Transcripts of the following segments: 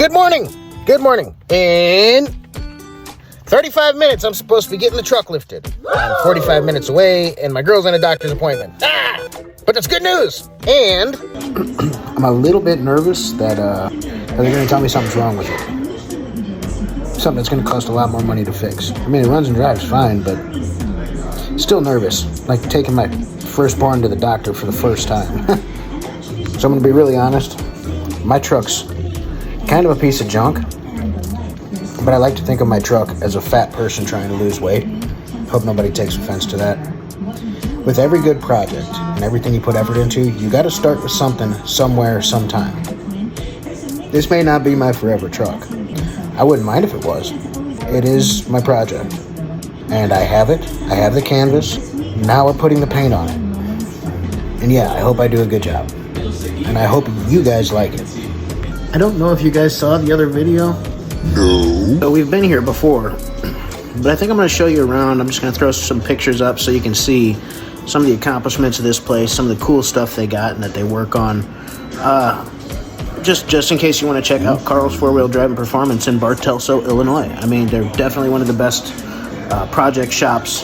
Good morning. Good morning. In 35 minutes, I'm supposed to be getting the truck lifted. I'm 45 minutes away, and my girl's in a doctor's appointment. But that's good news. And I'm a little bit nervous that they're going to tell me something's wrong with it. Something that's going to cost a lot more money to fix. I mean, it runs and drives fine, but still nervous. Like taking my firstborn to the doctor for the first time. So I'm going to be really honest. My truck's kind of a piece of junk, but I like to think of my truck as a fat person trying to lose weight. Hope nobody takes offense to that. With every good project and everything you put effort into, you got to start with something, somewhere, sometime. This may not be my forever truck. I wouldn't mind if it was. It is my project. And I have it. I have the canvas. Now we're putting the paint on it. And yeah, I hope I do a good job. And I hope you guys like it. I don't know if you guys saw the other video. No. So we've been here before, but I think I'm going to show you around. I'm just going to throw some pictures up so you can see some of the accomplishments of this place, some of the cool stuff they got and that they work on. Just in case you want to check out Carl's 4-Wheel Drive and Performance in Bartelso, Illinois. I mean, they're definitely one of the best project shops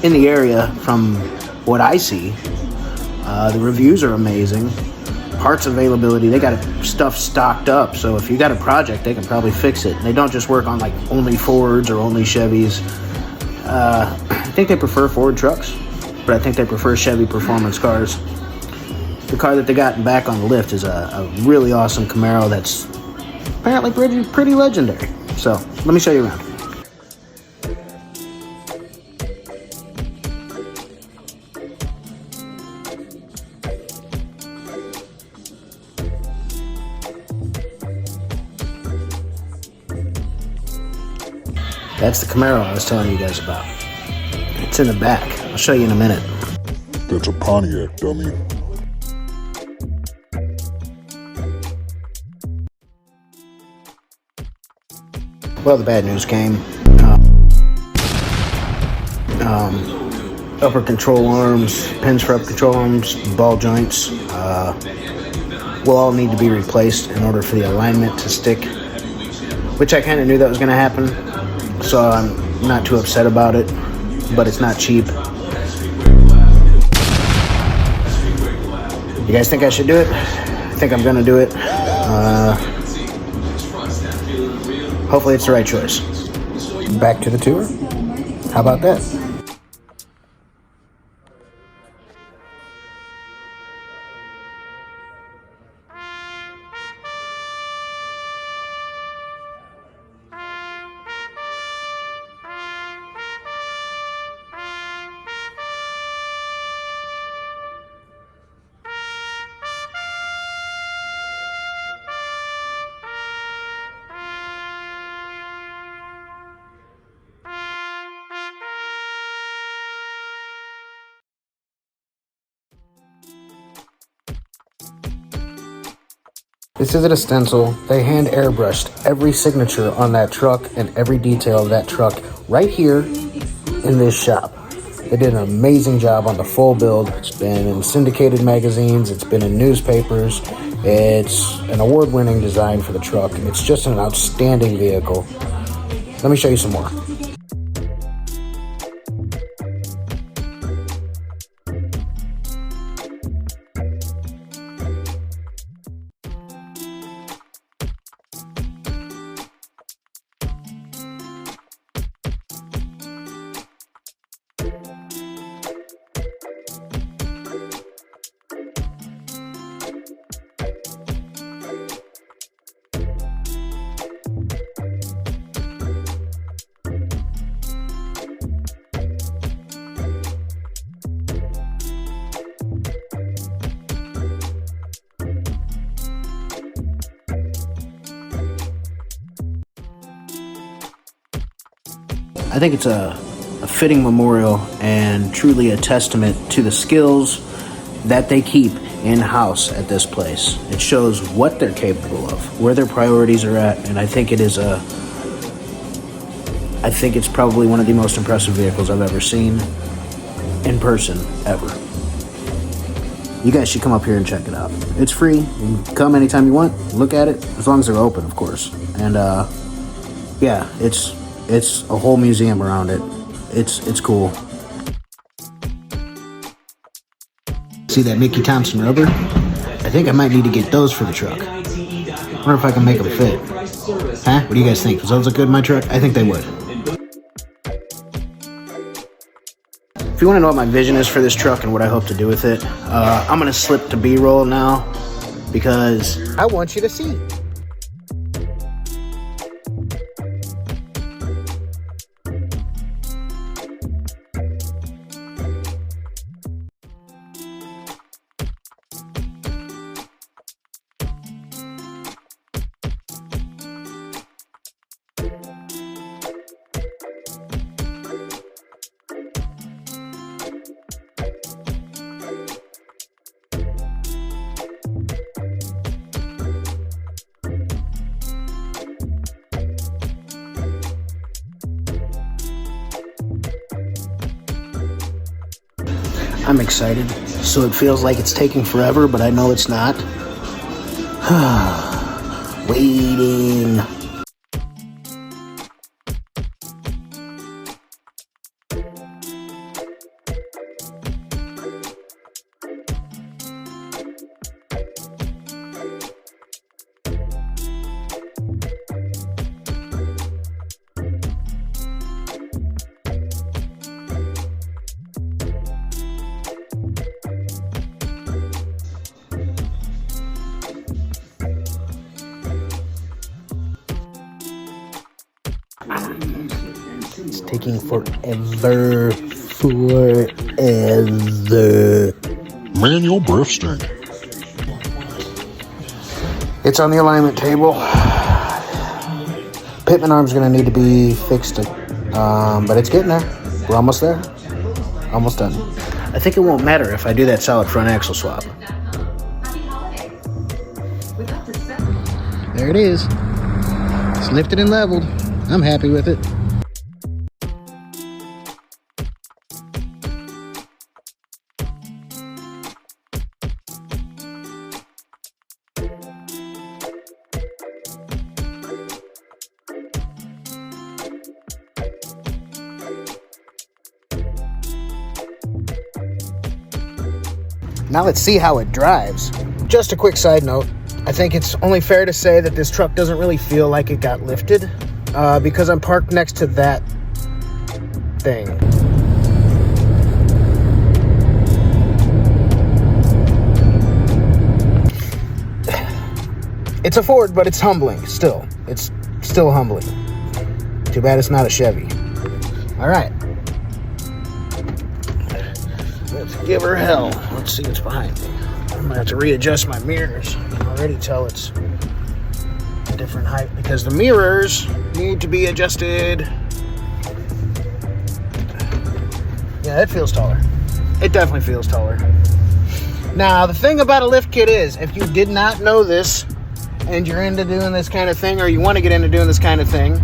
in the area from what I see. The reviews are amazing. Parts availability, they got stuff stocked up, so if you got a project, they can probably fix it. They don't just work on like only Fords or only Chevys. I think they prefer Ford trucks, but I think they prefer Chevy performance cars. The car that they got back on the lift is a really awesome Camaro that's apparently pretty legendary. So let me show you around. That's the Camaro I was telling you guys about. It's in the back. I'll show you in a minute. That's a Pontiac, dummy. Well, the bad news came. Upper control arms, pins for upper control arms, ball joints will all need to be replaced in order for the alignment to stick, which I kind of knew that was going to happen. So I'm not too upset about it, but it's not cheap. You guys think I should do it? I think I'm gonna do it. Hopefully it's the right choice. Back to the tour. How about that? This isn't a stencil. They hand airbrushed every signature on that truck and every detail of that truck right here in this shop. They did an amazing job on the full build. It's been in syndicated magazines. It's been in newspapers. It's an award-winning design for the truck. It's just an outstanding vehicle. Let me show you some more. I think it's a fitting memorial and truly a testament to the skills that they keep in-house at this place. It shows what they're capable of, where their priorities are at, and I think it's probably one of the most impressive vehicles I've ever seen in person, ever. you guys should come up here and check it out. It's free. You can come anytime you want, look at it, as long as they're open, of course. And yeah, it's a whole museum around it. It's cool. See that Mickey Thompson rubber? I think I might need to get those for the truck. I wonder if I can make them fit. Huh? What do you guys think? Does those look good in my truck? I think they would. If you want to know what my vision is for this truck and what I hope to do with it, I'm going to slip to B-roll now because I want you to see. I'm excited. So it feels like it's taking forever, but I know it's not. Waiting. It's taking forever. Man, your breath stink. It's on the alignment table. Pitman arm's gonna need to be fixed, but it's getting there. We're almost there. Almost done. I think it won't matter if I do that solid front axle swap. There it is. It's lifted and leveled. I'm happy with it. Now let's see how it drives. Just a quick side note. I think it's only fair to say that this truck doesn't really feel like it got lifted because I'm parked next to that thing. It's a Ford, but it's humbling still. It's still humbling. Too bad it's not a Chevy. All right. Let's give her hell. Let's see what's behind me. I'm gonna have to readjust my mirrors. I can already tell it's a different height because the mirrors need to be adjusted. Yeah, it feels taller. It definitely feels taller. Now, the thing about a lift kit is, if you did not know this and you're into doing this kind of thing, or you want to get into doing this kind of thing,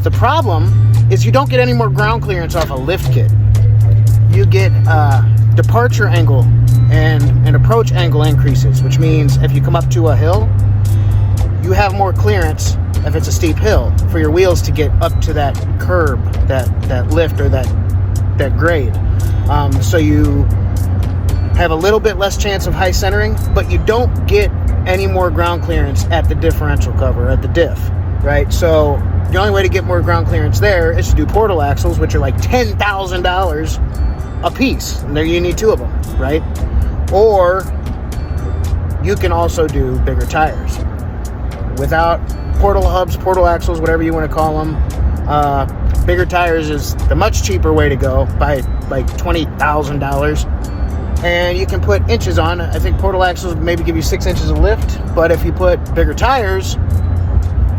the problem is you don't get any more ground clearance off a lift kit. You get departure angle and an approach angle increases, which means if you come up to a hill, you have more clearance if it's a steep hill for your wheels to get up to that curb, that lift or that grade. So you have a little bit less chance of high centering, but you don't get any more ground clearance at the differential cover, at the diff, right? So the only way to get more ground clearance there is to do portal axles, which are like $10,000 a piece, and there you need two of them, right? Or you can also do bigger tires. Without portal hubs, portal axles, whatever you want to call them, bigger tires is the much cheaper way to go by like $20,000. And you can put inches on. I think portal axles maybe give you 6 inches of lift, but if you put bigger tires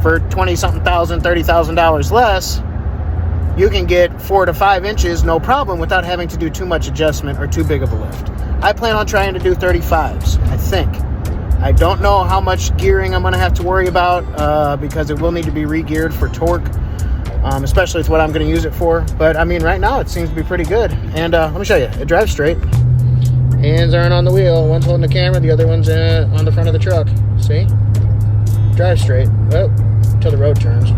for $20-something thousand, $30,000 less, you can get 4 to 5 inches, no problem, without having to do too much adjustment or too big of a lift. I plan on trying to do 35s, I think. I don't know how much gearing I'm going to have to worry about because it will need to be re-geared for torque, especially with what I'm going to use it for. But, I mean, right now it seems to be pretty good. And let me show you. It drives straight. Hands aren't on the wheel. One's holding the camera, the other one's on the front of the truck. See? Drive straight. Well, till the road turns.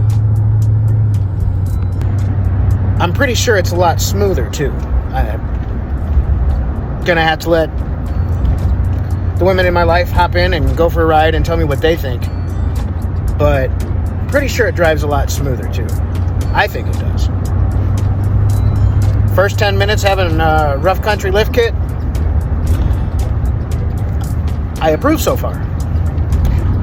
I'm pretty sure it's a lot smoother, too. I'm gonna have to let the women in my life hop in and go for a ride and tell me what they think. But pretty sure it drives a lot smoother, too. I think it does. First 10 minutes having a rough country lift kit. I approve so far.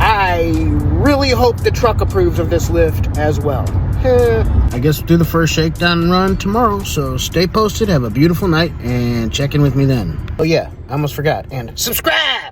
I really hope the truck approves of this lift as well. I guess we'll do the first shakedown and run tomorrow, so stay posted, have a beautiful night, and check in with me then. Oh yeah, I almost forgot, and subscribe!